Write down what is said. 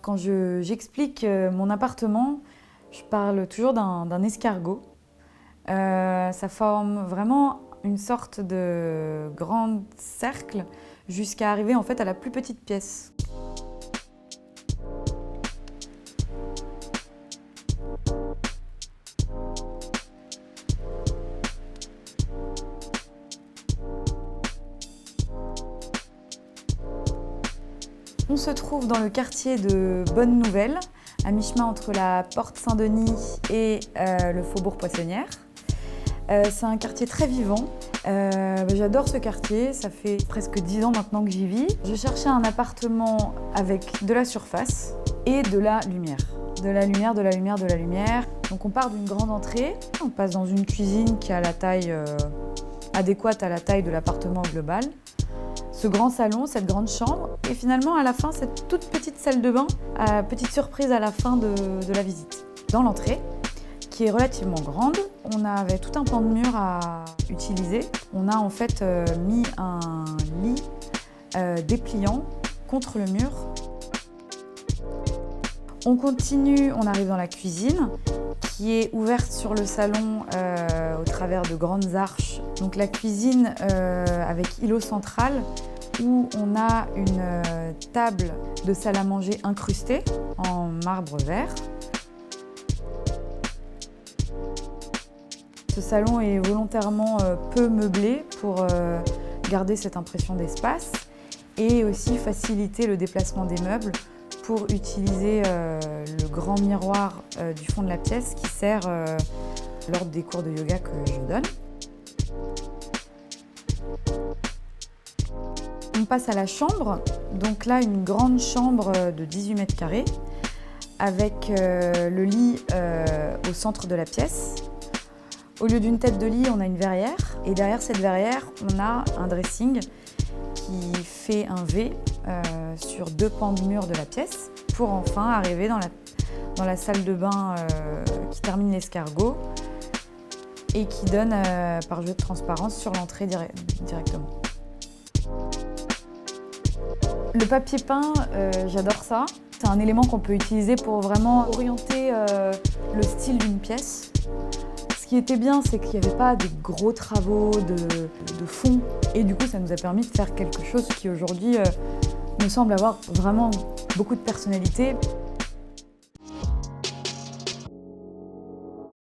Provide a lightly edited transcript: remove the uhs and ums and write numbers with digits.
Alors quand j'explique mon appartement, je parle toujours d'un escargot. Ça forme vraiment une sorte de grand cercle jusqu'à arriver en fait à la plus petite pièce. On se trouve dans le quartier de Bonne Nouvelle, à mi-chemin entre la Porte Saint-Denis et le Faubourg Poissonnière. C'est un quartier très vivant. J'adore ce quartier, ça fait presque 10 ans maintenant que j'y vis. Je cherchais un appartement avec de la surface et de la lumière. De la lumière, de la lumière, de la lumière. Donc on part d'une grande entrée, on passe dans une cuisine qui a la taille adéquate à la taille de l'appartement global. Ce grand salon, cette grande chambre, et finalement à la fin cette toute petite salle de bain, petite surprise à la fin de la visite. Dans l'entrée, qui est relativement grande, on avait tout un pan de mur à utiliser. On a en fait mis un lit dépliant contre le mur. On continue, on arrive dans la cuisine, qui est ouverte sur le salon au travers de grandes arches. Donc la cuisine avec îlot central, où on a une table de salle à manger incrustée en marbre vert. Ce salon est volontairement peu meublé pour garder cette impression d'espace et aussi faciliter le déplacement des meubles pour utiliser le grand miroir du fond de la pièce qui sert lors des cours de yoga que je donne. On passe à la chambre, donc là une grande chambre de 18 mètres carrés avec le lit au centre de la pièce. Au lieu d'une tête de lit, on a une verrière et derrière cette verrière, on a un dressing qui fait un V sur deux pans de mur de la pièce pour enfin arriver dans la salle de bain qui termine l'escargot et qui donne par jeu de transparence sur l'entrée directement. Le papier peint, j'adore ça. C'est un élément qu'on peut utiliser pour vraiment orienter le style d'une pièce. Ce qui était bien, c'est qu'il n'y avait pas des gros travaux de fond. Et du coup, ça nous a permis de faire quelque chose qui aujourd'hui me semble avoir vraiment beaucoup de personnalité.